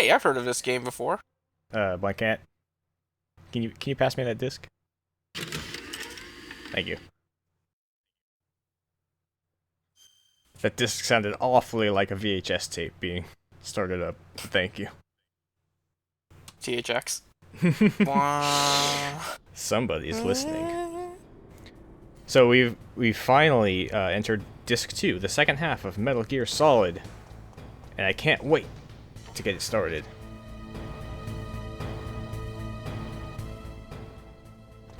Hey, I've heard of this game before. Why can't? Can you pass me that disc? Thank you. That disc sounded awfully like a VHS tape being started up. Thank you. THX. Wow. Somebody's listening. So we've finally entered Disc 2, the second half of Metal Gear Solid, and I can't wait to get it started.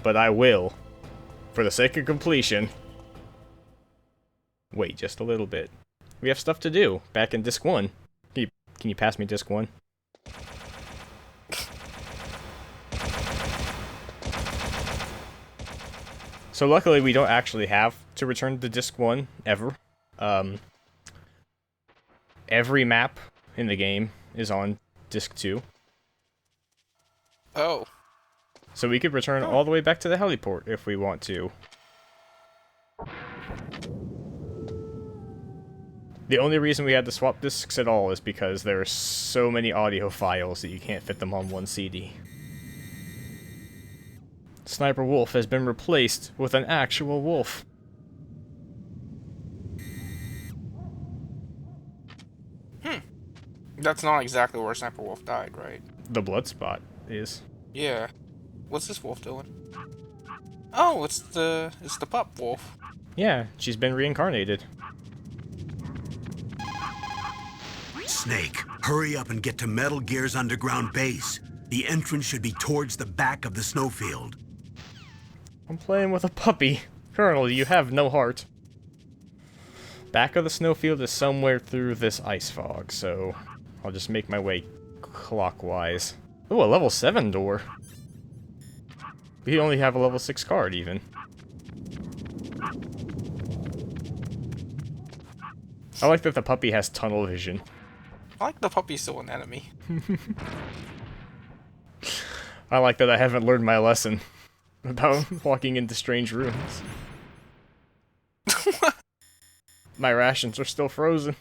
But I will, for the sake of completion, wait just a little bit. We have stuff to do back in Disc 1. Can you pass me Disc 1? So luckily we don't actually have to return to Disc 1, ever. Every map in the game is on Disc 2. Oh. So we could return all the way back to the heliport if we want to. The only reason we had to swap discs at all is because there are so many audio files that you can't fit them on one CD. Sniper Wolf has been replaced with an actual wolf. That's not exactly where Sniper Wolf died, right? The blood spot is. Yeah. What's this wolf doing? Oh, it's the pup wolf. Yeah, she's been reincarnated. Snake, hurry up and get to Metal Gear's underground base. The entrance should be towards the back of the snowfield. I'm playing with a puppy. Colonel, you have no heart. Back of the snowfield is somewhere through this ice fog, so I'll just make my way clockwise. Oh, a level 7 door. We only have a level 6 card, even. I like that the puppy has tunnel vision. I like the puppy's still an enemy. I like that I haven't learned my lesson about walking into strange rooms. My rations are still frozen.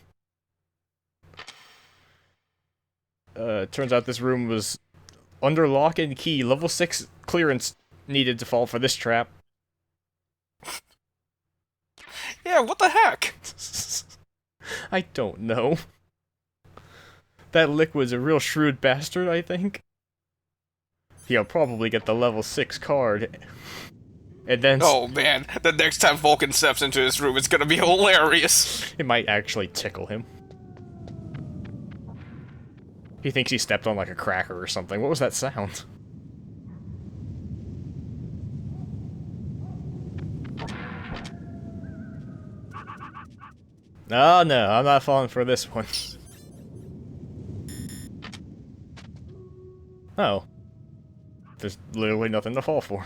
Turns out this room was under lock and key. Level 6 clearance needed to fall for this trap. Yeah, what the heck? I don't know. That Liquid's a real shrewd bastard, I think. He'll probably get the level 6 card. And then... Oh man, the next time Vulcan steps into this room, it's gonna be hilarious. It might actually tickle him. He thinks he stepped on like a cracker or something. What was that sound? Oh no, I'm not falling for this one. Oh. There's literally nothing to fall for.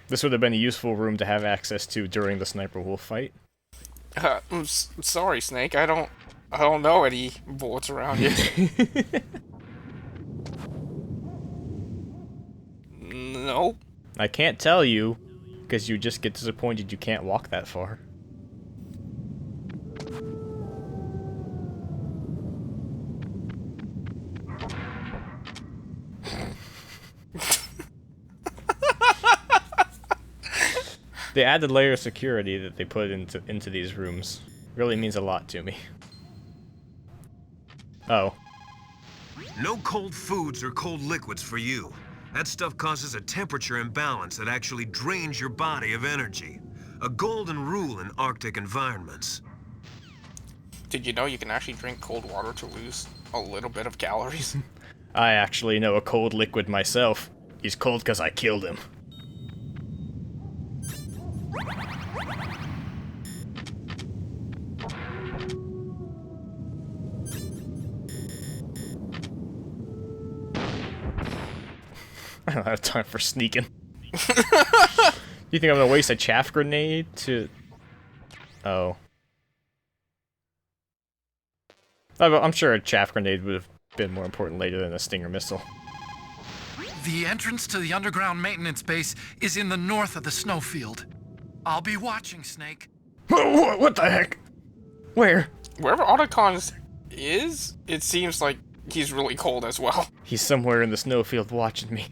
This would have been a useful room to have access to during the Sniper Wolf fight. I'm sorry, Snake. I don't know any bullets around you. Nope. I can't tell you, because you just get disappointed you can't walk that far. The added layer of security that they put into these rooms really means a lot to me. Oh. No cold foods or cold liquids for you. That stuff causes a temperature imbalance that actually drains your body of energy. A golden rule in Arctic environments. Did you know you can actually drink cold water to lose a little bit of calories? I actually know a cold liquid myself. He's cold because I killed him. I don't have time for sneaking. You think I'm gonna waste a chaff grenade to... Oh. I'm sure a chaff grenade would have been more important later than a Stinger missile. The entrance to the underground maintenance base is in the north of the snowfield. I'll be watching, Snake. What the heck? Where? Wherever Otacons is, it seems like he's really cold as well. He's somewhere in the snowfield watching me.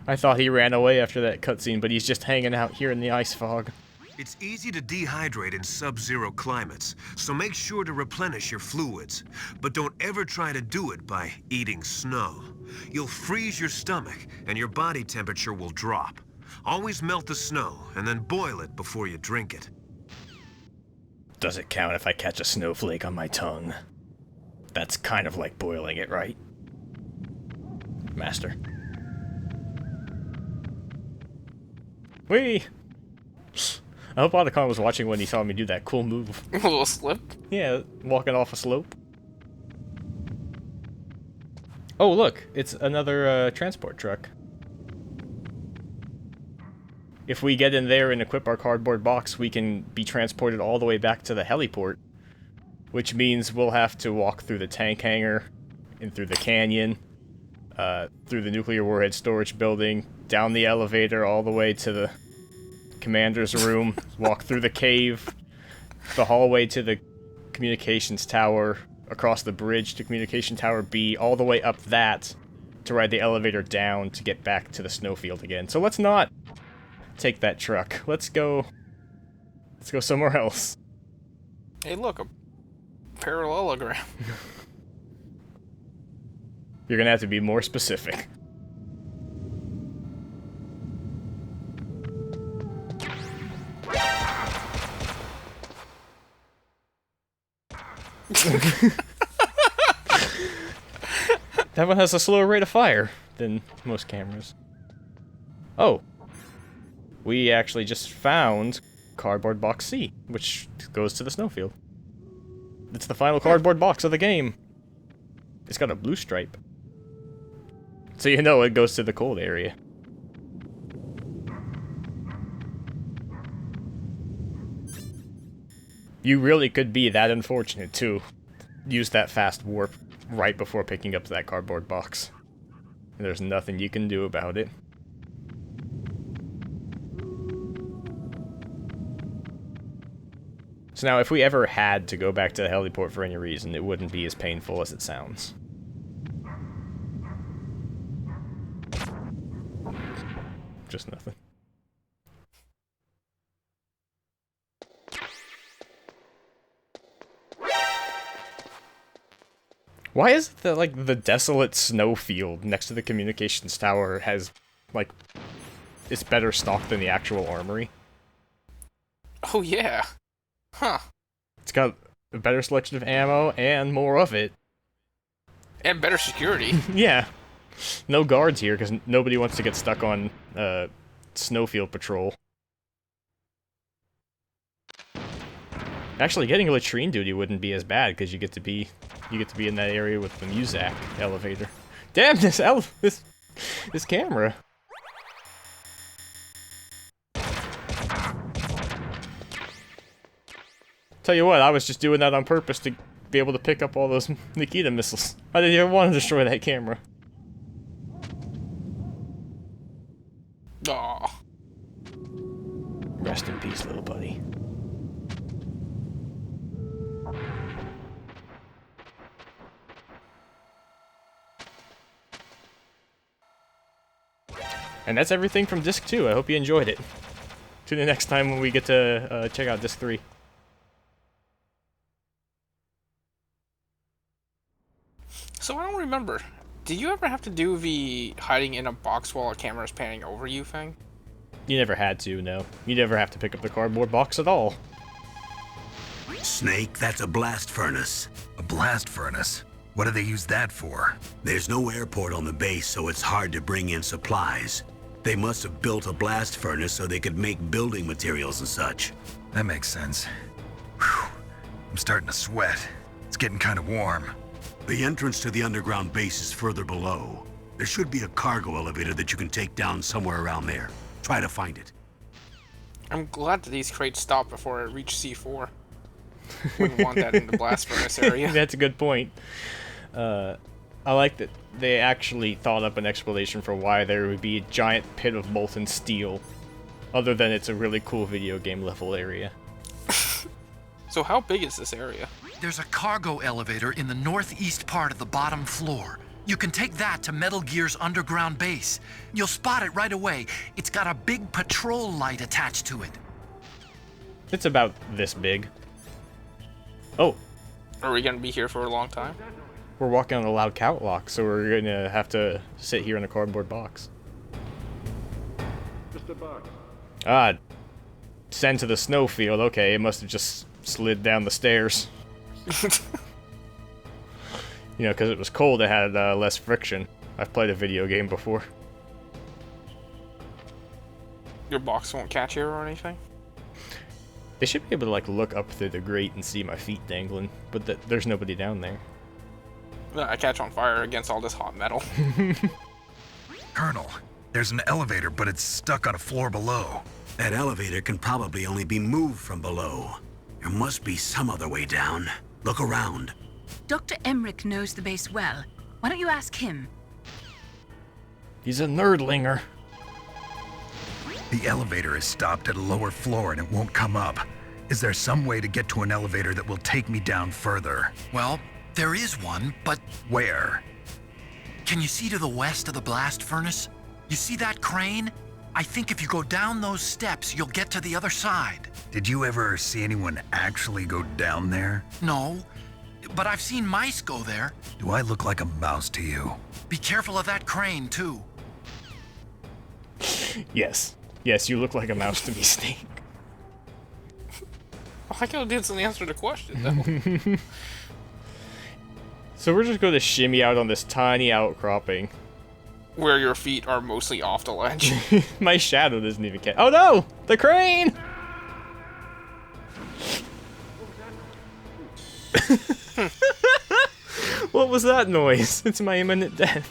I thought he ran away after that cutscene, but he's just hanging out here in the ice fog. It's easy to dehydrate in sub-zero climates, so make sure to replenish your fluids. But don't ever try to do it by eating snow. You'll freeze your stomach, and your body temperature will drop. Always melt the snow, and then boil it before you drink it. Does it count if I catch a snowflake on my tongue? That's kind of like boiling it, right? Master. Whee! I hope Otacon was watching when he saw me do that cool move. A little slip. Yeah, walking off a slope. Oh, look, it's another transport truck. If we get in there and equip our cardboard box, we can be transported all the way back to the heliport. Which means we'll have to walk through the tank hangar, and through the canyon, through the nuclear warhead storage building, down the elevator all the way to the commander's room, walk through the cave, the hallway to the communications tower, across the bridge to communication tower B, all the way up that to ride the elevator down to get back to the snowfield again. So let's not take that truck. Let's go somewhere else. Hey, look, a parallelogram. You're gonna have to be more specific. That one has a slower rate of fire than most cameras. Oh. We actually just found Cardboard Box C, which goes to the snowfield. It's the final cardboard box of the game. It's got a blue stripe. So you know it goes to the cold area. You really could be that unfortunate to use that fast warp right before picking up that cardboard box. And there's nothing you can do about it. So now, if we ever had to go back to the heliport for any reason, it wouldn't be as painful as it sounds. Just nothing. Why is it that, like, the desolate snowfield next to the communications tower has, like, it's better stocked than the actual armory? Oh, yeah. Huh. It's got a better selection of ammo and more of it. And better security. Yeah. No guards here, because nobody wants to get stuck on snowfield patrol. Actually, getting a latrine duty wouldn't be as bad, because you get to be in that area with the Muzak elevator. Damn, this camera. Tell you what, I was just doing that on purpose to be able to pick up all those Nikita missiles. I didn't even want to destroy that camera. Aw. Rest in peace, little buddy. And that's everything from Disc 2. I hope you enjoyed it. Tune in next time when we get to check out Disc 3. So I don't remember. Did you ever have to do the hiding in a box while a camera is panning over you thing? You never had to, no. You never have to pick up the cardboard box at all. Snake, that's a blast furnace. A blast furnace? What do they use that for? There's no airport on the base, so it's hard to bring in supplies. They must have built a blast furnace so they could make building materials and such. That makes sense. Whew. I'm starting to sweat. It's getting kind of warm. The entrance to the underground base is further below. There should be a cargo elevator that you can take down somewhere around there. Try to find it. I'm glad that these crates stopped before I reached C4. Wouldn't want that in the blast furnace area. That's a good point. I like that they actually thought up an explanation for why there would be a giant pit of molten steel, other than it's a really cool video game level area. So how big is this area? There's a cargo elevator in the northeast part of the bottom floor. You can take that to Metal Gear's underground base. You'll spot it right away. It's got a big patrol light attached to it. It's about this big. Oh, Are we gonna be here for a long time? we're walking on a loud catwalk, so we're gonna have to sit here in a cardboard box. Ah, sent to the snowfield. Okay, it must have just slid down the stairs. You know, because it was cold, it had less friction. I've played a video game before. Your box won't catch you or anything? They should be able to, like, look up through the grate and see my feet dangling, but there's nobody down there. No, I catch on fire against all this hot metal. Colonel, there's an elevator, but it's stuck on a floor below. That elevator can probably only be moved from below. There must be some other way down. Look around. Dr. Emmerich knows the base well. Why don't you ask him? He's a nerdlinger. The elevator is stopped at a lower floor and it won't come up. Is there some way to get to an elevator that will take me down further? Well, there is one, but Where? can you see to the west of the blast furnace? You see that crane? I think if you go down those steps, you'll get to the other side. Did you ever see anyone actually go down there? No, but I've seen mice go there. Do I look like a mouse to you? Be careful of that crane, too. Yes. Yes, you look like a mouse to me, Snake. I could have did some answer to the question, though. So we're just going to shimmy out on this tiny outcropping. Where your feet are mostly off the ledge. My shadow doesn't even catch. Oh no! The crane! What was that noise? It's my imminent death.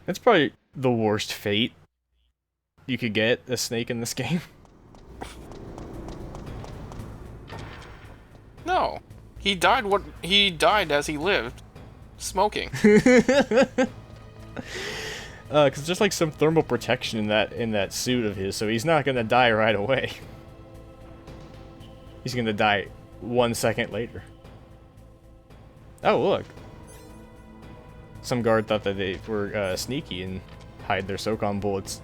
That's probably the worst fate you could get a snake in this game. No. He died as he lived. Smoking. Cause there's like some thermal protection in that suit of his, so he's not gonna die right away. He's gonna die 1 second later. Oh, look. Some guard thought that they were sneaky and hide their SOCOM bullets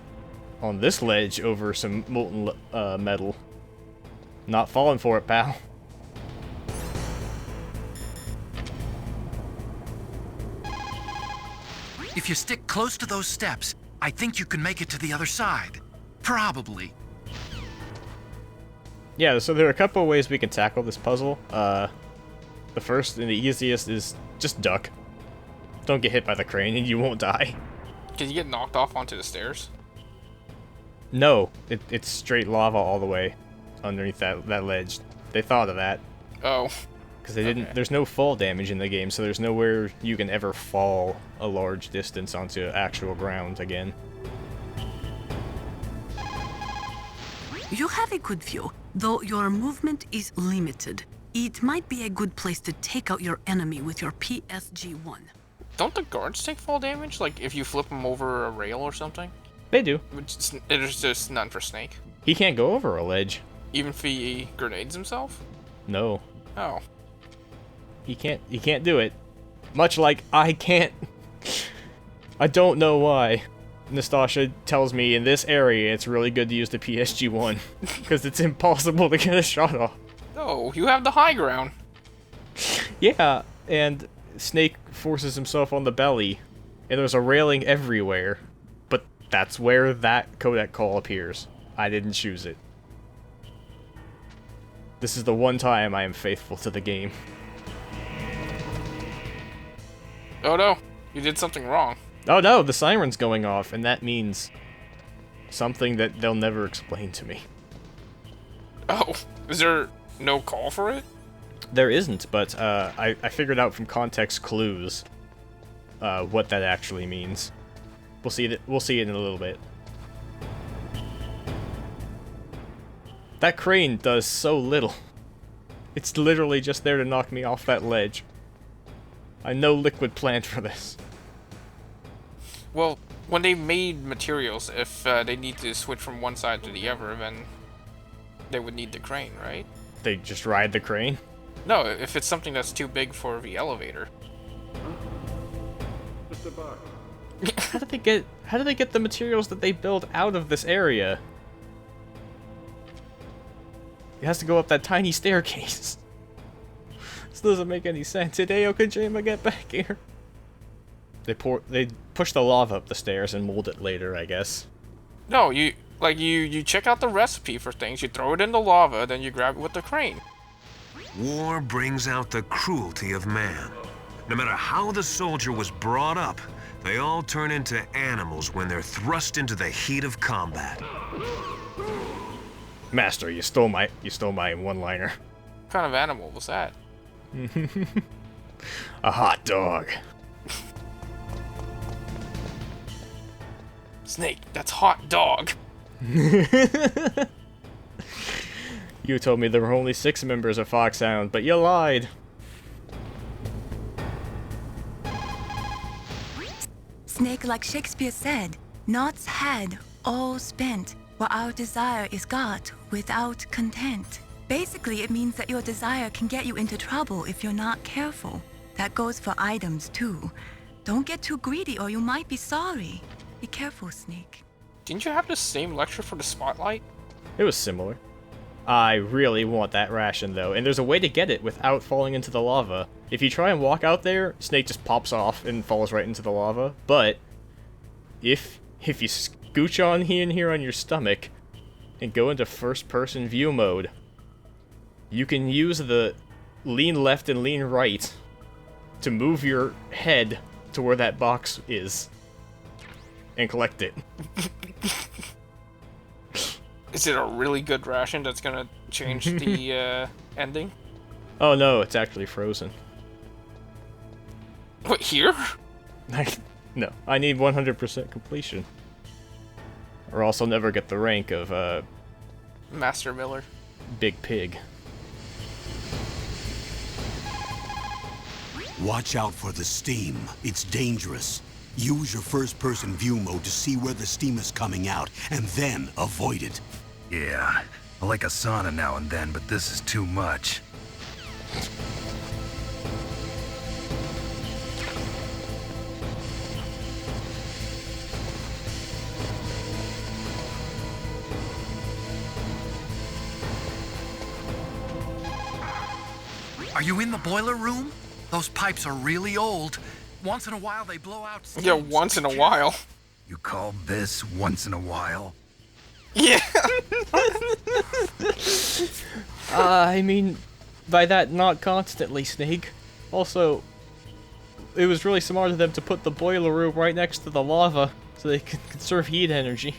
on this ledge over some molten metal. Not falling for it, pal. If you stick close to those steps, I think you can make it to the other side. Probably. Yeah, so there are a couple of ways we can tackle this puzzle. The first and the easiest is just duck. Don't get hit by the crane and you won't die. Can you get knocked off onto the stairs? No, it's straight lava all the way underneath that ledge. They thought of that. Oh. Because they didn't. There's no fall damage in the game, so there's nowhere you can ever fall a large distance onto actual ground again. You have a good view, though your movement is limited. It might be a good place to take out your enemy with your PSG-1. Don't the guards take fall damage? Like if you flip them over a rail or something? They do. It's just none for Snake. He can't go over a ledge. Even if he grenades himself? No. Oh. He can't do it. Much like I can't. I don't know why. Nastasha tells me in this area it's really good to use the PSG-1 because it's impossible to get a shot off. Oh, you have the high ground. Yeah, and Snake forces himself on the belly, and there's a railing everywhere. But that's where that codec call appears. I didn't choose it. This is the one time I am faithful to the game. Oh no, you did something wrong. Oh no, the siren's going off, and that means something that they'll never explain to me. Oh, is there no call for it? There isn't, but I figured out from context clues what that actually means. We'll see it in a little bit. That crane does so little. It's literally just there to knock me off that ledge. I know Liquid planned for this. Well, when they made materials, if they need to switch from one side to the other, then they would need the crane, right? They just ride the crane? No, if it's something that's too big for the elevator. How did they get the materials that they build out of this area? It has to go up that tiny staircase. This doesn't make any sense. Hideo Kojima, get back here. They push the lava up the stairs and mold it later, I guess. No, you check out the recipe for things, you throw it in the lava, then you grab it with the crane. War brings out the cruelty of man. No matter how the soldier was brought up, they all turn into animals when they're thrust into the heat of combat. Master, you stole my one-liner. What kind of animal was that? A hot dog. Snake, that's hot dog. You told me there were only 6 members of Foxhound, but you lied. Snake, like Shakespeare said, naught's had, all spent, while our desire is got without content. Basically, it means that your desire can get you into trouble if you're not careful. That goes for items, too. Don't get too greedy or you might be sorry. Be careful, Snake. Didn't you have the same lecture for the spotlight? It was similar. I really want that ration, though, and there's a way to get it without falling into the lava. If you try and walk out there, Snake just pops off and falls right into the lava. But if you scooch on here on your stomach and go into first-person view mode, you can use the lean left and lean right to move your head to where that box is and collect it. Is it a really good ration that's gonna change the ending? Oh no, it's actually frozen. What, here? No, I need 100% completion. Or else I'll never get the rank of, Master Miller. Big Pig. Watch out for the steam. It's dangerous. Use your first-person view mode to see where the steam is coming out, and then avoid it. Yeah, I like a sauna now and then, but this is too much. Are you in the boiler room? Those pipes are really old. Once in a while they blow out steam. Yeah, once in a while. You call this once in a while? Yeah. I mean, by that, not constantly, Snake. Also, it was really smart of them to put the boiler room right next to the lava so they could conserve heat energy.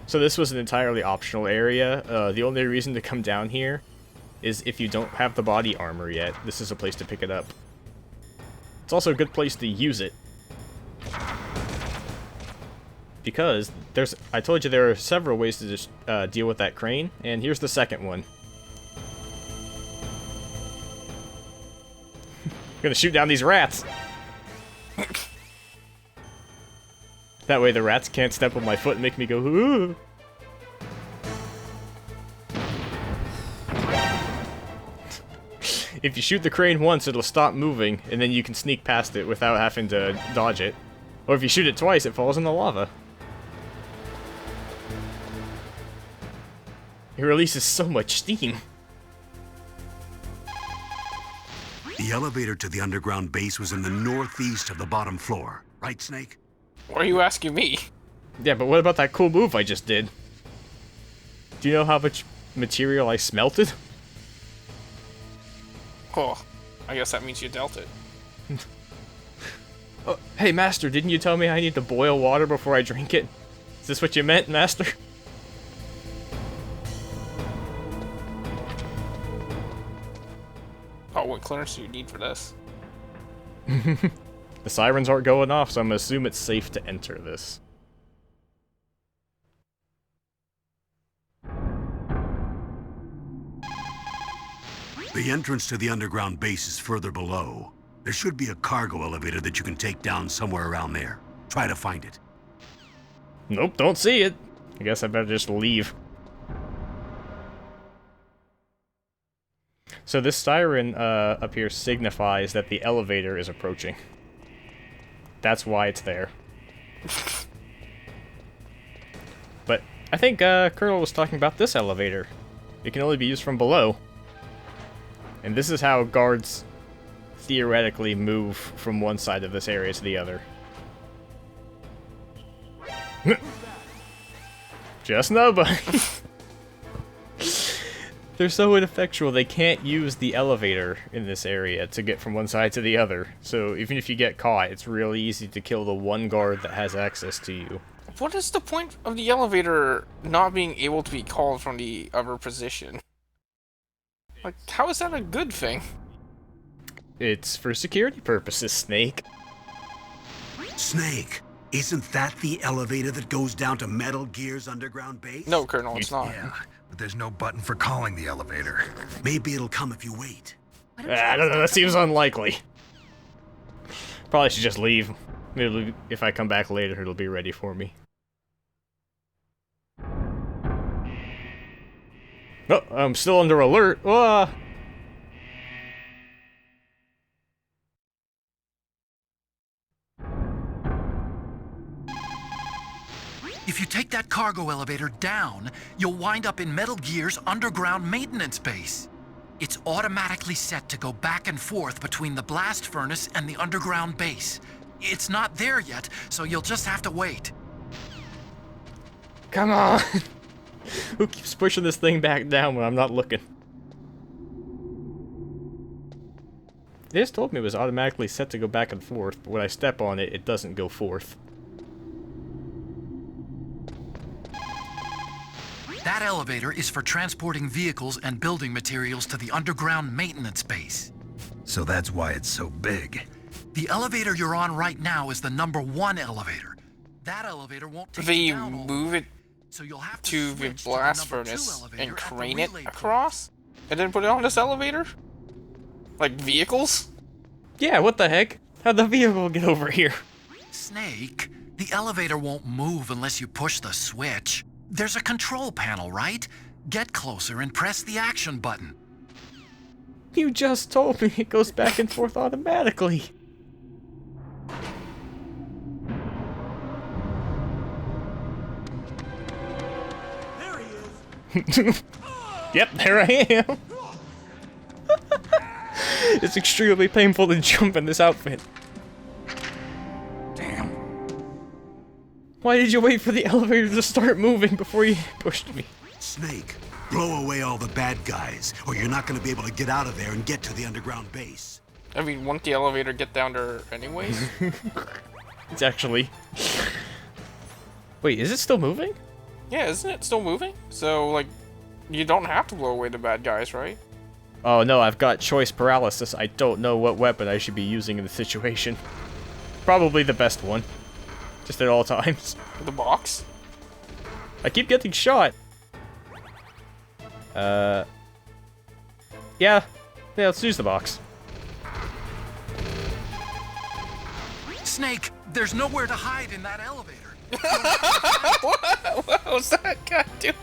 So this was an entirely optional area. The only reason to come down here is if you don't have the body armor yet. This is a place to pick it up. It's also a good place to use it. Because I told you there are several ways to just deal with that crane, and here's the second one. I'm gonna shoot down these rats! That way the rats can't step on my foot and make me go, ooh. If you shoot the crane once, it'll stop moving, and then you can sneak past it without having to dodge it. Or if you shoot it twice, it falls in the lava. It releases so much steam. The elevator to the underground base was in the northeast of the bottom floor. Right, Snake? Why are you asking me? Yeah, but what about that cool move I just did? Do you know how much material I smelted? Oh, I guess that means you dealt it. Oh, hey, Master, didn't you tell me I need to boil water before I drink it? Is this what you meant, Master? Oh, what clearance do you need for this? The sirens aren't going off, so I'm gonna assume it's safe to enter this. The entrance to the underground base is further below. There should be a cargo elevator that you can take down somewhere around there. Try to find it. Nope, don't see it. I guess I better just leave. So this siren up here signifies that the elevator is approaching. That's why it's there. But I think Colonel was talking about this elevator. It can only be used from below. And this is how guards theoretically move from one side of this area to the other. Just nobody. They're so ineffectual, they can't use the elevator in this area to get from one side to the other. So even if you get caught, it's really easy to kill the one guard that has access to you. What is the point of the elevator not being able to be called from the other position? Like, how is that a good thing? It's for security purposes, Snake. Snake, isn't that the elevator that goes down to Metal Gear's underground base? No, Colonel, it's not. Yeah, but there's no button for calling the elevator. Maybe it'll come if you wait. I don't know, that seems unlikely. Probably should just leave. If I come back later, it'll be ready for me. Oh, I'm still under alert. Ah! If you take that cargo elevator down, you'll wind up in Metal Gear's underground maintenance base. It's automatically set to go back and forth between the blast furnace and the underground base. It's not there yet, so you'll just have to wait. Come on! Who keeps pushing this thing back down when I'm not looking? They just told me it was automatically set to go back and forth, but when I step on it, it doesn't go forth. That elevator is for transporting vehicles and building materials to the underground maintenance base. So that's why it's so big. The elevator you're on right now is the #1 elevator. That elevator won't take you They down all the move way, it so you'll have to the switch blast to the #2 furnace elevator and at the crane it relay point. across? And then put it on this elevator? Like vehicles? Yeah, what the heck? How'd the vehicle get over here? Snake, the elevator won't move unless you push the switch. There's a control panel, right? Get closer and press the action button. You just told me it goes back and forth automatically. There he is. Yep, there I am. It's extremely painful to jump in this outfit. Damn. Why did you wait for the elevator to start moving before you pushed me? Snake, blow away all the bad guys, or you're not going to be able to get out of there and get to the underground base. I mean, won't the elevator get down there anyways? It's actually... Wait, is it still moving? Yeah, isn't it still moving? So, like, you don't have to blow away the bad guys, right? Oh no, I've got choice paralysis. I don't know what weapon I should be using in the situation. Probably the best one. Just at all times. The box? I keep getting shot. Yeah, let's use the box. Snake, there's nowhere to hide in that elevator. What was that guy doing?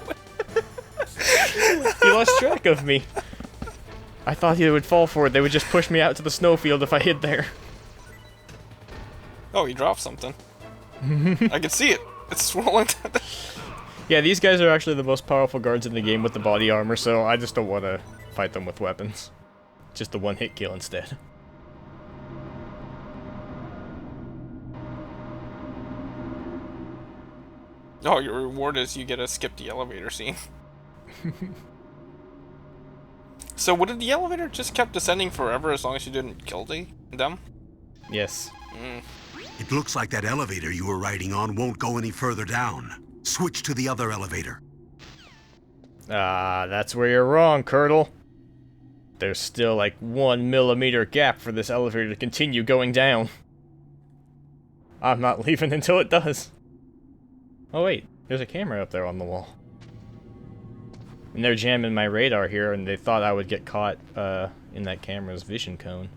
He lost track of me. I thought he would fall for it. They would just push me out to the snowfield if I hid there. Oh, he dropped something. I can see it. It's swirling. Yeah, these guys are actually the most powerful guards in the game with the body armor, so I just don't want to fight them with weapons. Just the one-hit kill instead. Oh, your reward is you get to skip the elevator scene. So, would the elevator just kept descending forever as long as you didn't kill them? Yes. It looks like that elevator you were riding on won't go any further down. Switch to the other elevator. Ah, that's where you're wrong, Colonel. There's still like 1 millimeter gap for this elevator to continue going down. I'm not leaving until it does. Oh wait, there's a camera up there on the wall. And they're jamming my radar here, and they thought I would get caught in that camera's vision cone.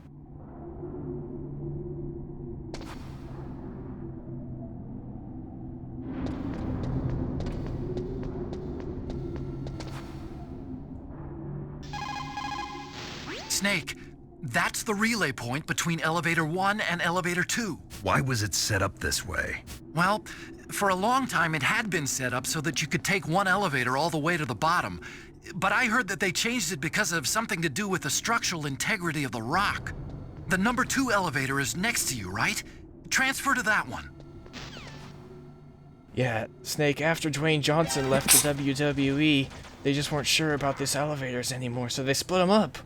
Snake, that's the relay point between Elevator 1 and Elevator 2. Why was it set up this way? Well, for a long time it had been set up so that you could take one elevator all the way to the bottom. But I heard that they changed it because of something to do with the structural integrity of the rock. The number 2 elevator is next to you, right? Transfer to that one. Yeah, Snake, after Dwayne Johnson left the WWE, they just weren't sure about this elevators anymore, so they split them up.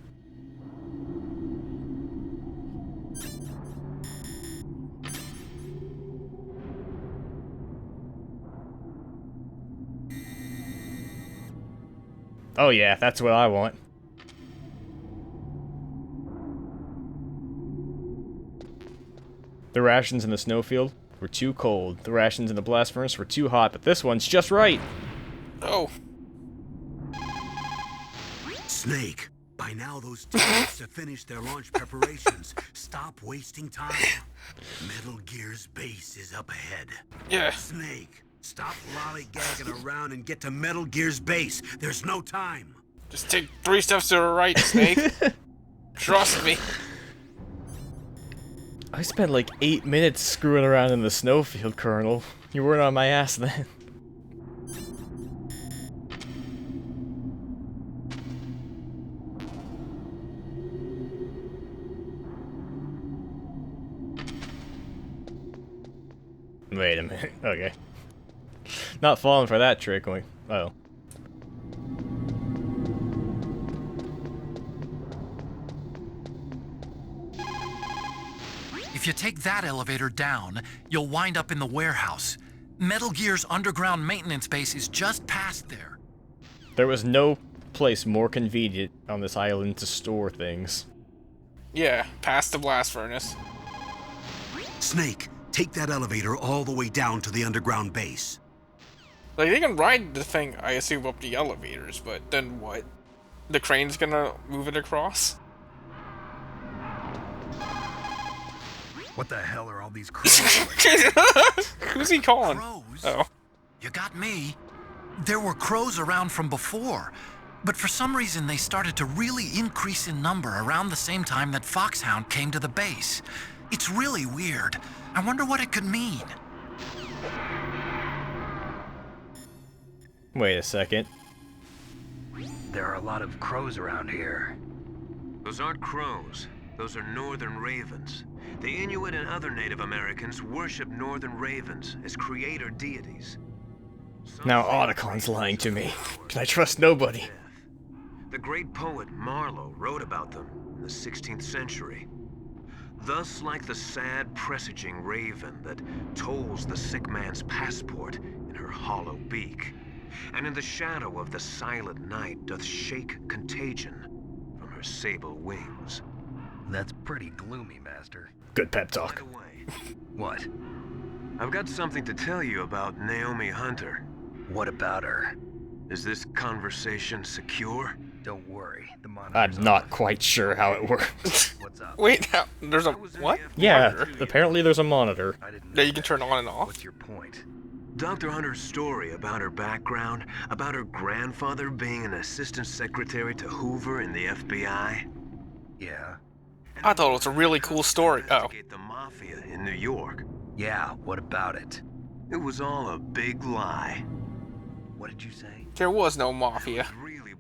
Oh yeah, that's what I want. The rations in the snowfield were too cold. The rations in the blast furnace were too hot, but this one's just right. Oh. Snake, by now those teams have finished their launch preparations. Stop wasting time. Metal Gear's base is up ahead. Yeah. Snake, stop lollygagging around and get to Metal Gear's base. There's no time. Just take 3 steps to the right, Snake. Trust me. I spent like 8 minutes screwing around in the snowfield, Colonel. You weren't on my ass then. Wait a minute. Okay. Not falling for that trick. Like, oh. If you take that elevator down, you'll wind up in the warehouse. Metal Gear's underground maintenance base is just past there. There was no place more convenient on this island to store things. Yeah, past the blast furnace. Snake, take that elevator all the way down to the underground base. Like, they can ride the thing, I assume, up the elevators, but then what? The crane's gonna move it across? What the hell are all these crows? Who's he calling? Crows? Oh. You got me. There were crows around from before, but for some reason they started to really increase in number around the same time that Foxhound came to the base. It's really weird. I wonder what it could mean. Wait a second. There are a lot of crows around here. Those aren't crows. Those are northern ravens. The Inuit and other Native Americans worship northern ravens as creator deities. Now Otacon's lying to me. Can I trust nobody? The great poet Marlowe wrote about them in the 16th century. Thus, like the sad presaging raven that tolls the sick man's passport in her hollow beak, and in the shadow of the silent night doth shake contagion from her sable wings. That's pretty gloomy, Master. Good pep By talk. the way, What? I've got something to tell you about Naomi Hunter. What about her? Is this conversation secure? Don't worry, the monitor's I'm on. not quite sure how it works. What's up? Wait, now, there's a... what? Yeah, Monitor. apparently there's a monitor. I didn't know That you can that. turn on and off? What's your point? Dr. Hunter's story about her background, about her grandfather being an assistant secretary to Hoover in the FBI. Yeah. I thought it was a really cool story. Oh. Investigate the mafia in New York. Yeah, what about it? It was all a big lie. What did you say? There was no mafia. It was really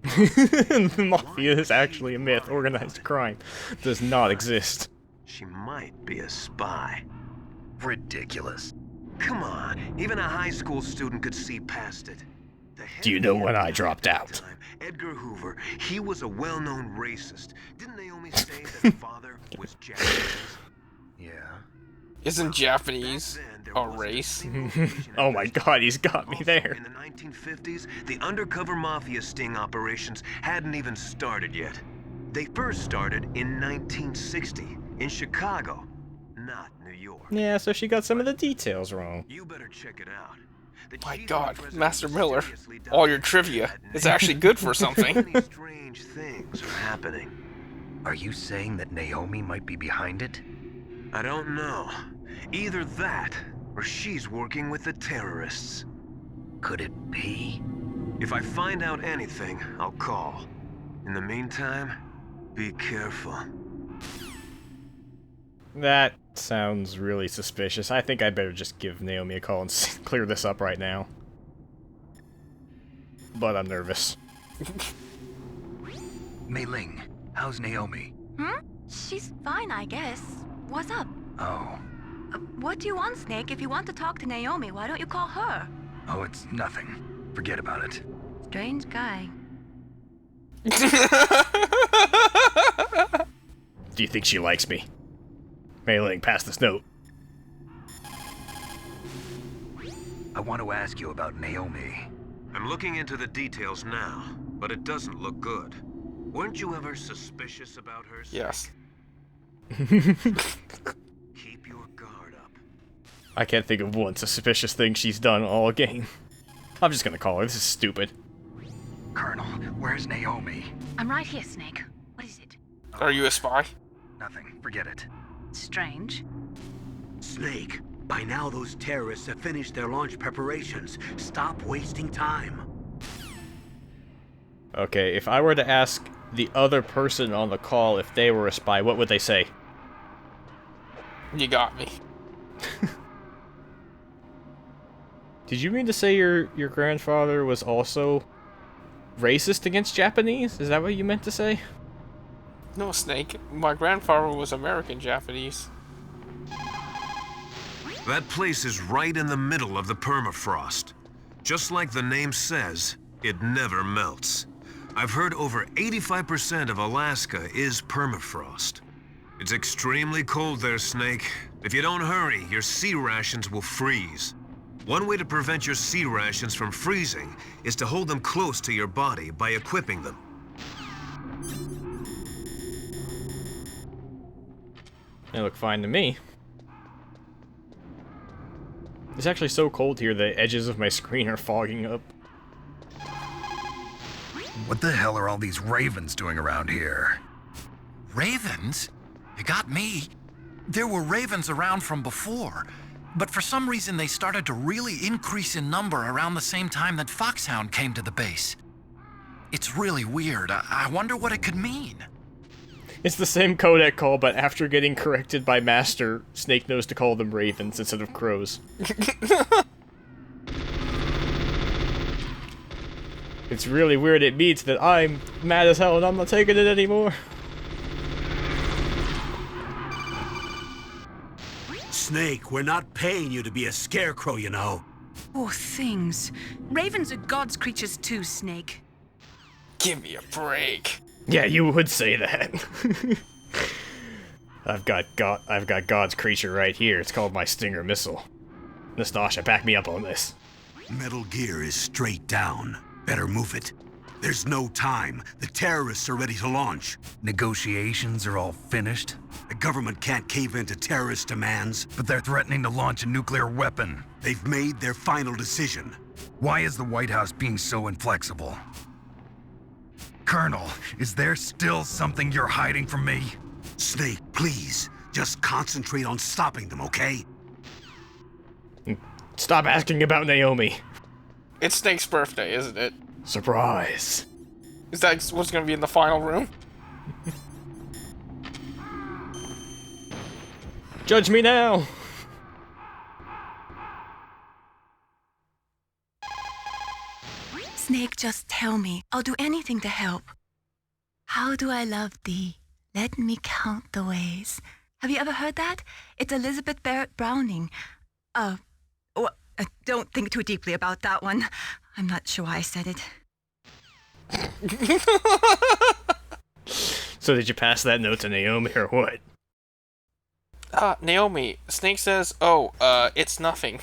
The mafia is actually a myth. Organized crime does not exist. She might be a spy. Ridiculous. Come on, even a high school student could see past it. Do you know when I dropped out? Edgar Hoover, he was a well-known racist. Didn't Naomi say that her father was Japanese? Yeah. Isn't Japanese Back then, there a wasn't race? single Asian Oh my god, he's got me Also, there. In the 1950s, the undercover mafia sting operations hadn't even started yet. They first started in 1960 in Chicago, not New York. Yeah, so she got some of the details wrong. You better check it out. My God, Master Miller, all your trivia is actually good for something. Many strange things are happening. Are you saying that Naomi might be behind it? I don't know. Either that, or she's working with the terrorists. Could it be? If I find out anything, I'll call. In the meantime, be careful. That sounds really suspicious. I think I better just give Naomi a call and clear this up right now. But I'm nervous. Mei Ling, how's Naomi? She's fine, I guess. What's up? Oh. What do you want, Snake? If you want to talk to Naomi, why don't you call her? Oh, it's nothing. Forget about it. Strange guy. Do you think she likes me? Mei Ling, pass this note. I want to ask you about Naomi. I'm looking into the details now, but it doesn't look good. Weren't you ever suspicious about her? Yes. Keep your guard up. I can't think of one suspicious thing she's done all game. I'm just gonna call her. This is stupid. Colonel, where's Naomi? I'm right here, Snake. What is it? Are you a spy? Nothing. Forget it. Strange. Snake, by now those terrorists have finished their launch preparations. Stop wasting time. Okay, if I were to ask the other person on the call if they were a spy, what would they say? You got me. Did you mean to say your grandfather was also racist against Japanese? Is that what you meant to say? No, Snake. My grandfather was American Japanese. That place is right in the middle of the permafrost. Just like the name says, it never melts. I've heard over 85% of Alaska is permafrost. It's extremely cold there, Snake. If you don't hurry, your sea rations will freeze. One way to prevent your sea rations from freezing is to hold them close to your body by equipping them. They look fine to me. It's actually so cold here, the edges of my screen are fogging up. What the hell are all these ravens doing around here? Ravens? You got me. There were ravens around from before, but for some reason they started to really increase in number around the same time that Foxhound came to the base. It's really weird. I wonder what it could mean. It's the same Codec call, but after getting corrected by Master, Snake knows to call them ravens instead of crows. It's really weird. It means that I'm mad as hell and I'm not taking it anymore. Snake, we're not paying you to be a scarecrow, you know. Poor things. Ravens are God's creatures too, Snake. Give me a break. Yeah, you would say that. I've got God's creature right here. It's called my Stinger missile. Nastasha, back me up on this. Metal Gear is straight down. Better move it. There's no time. The terrorists are ready to launch. Negotiations are all finished, The government can't cave into terrorist demands. but they're threatening to launch a nuclear weapon. They've made their final decision. Why is the White House being so inflexible? Colonel, is there still something you're hiding from me? Snake, please, just concentrate on stopping them, okay? Stop asking about Naomi. It's Snake's birthday, isn't it? Surprise. Is that what's going to be in the final room? Judge me now. Snake, just tell me. I'll do anything to help. How do I love thee? Let me count the ways. Have you ever heard that? It's Elizabeth Barrett Browning. Don't think too deeply about that one. I'm not sure why I said it. So did you pass that note to Naomi or what? Naomi, Snake says, it's nothing.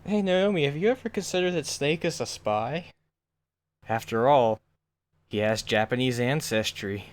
Hey Naomi, have you ever considered that Snake is a spy? After all, he has Japanese ancestry.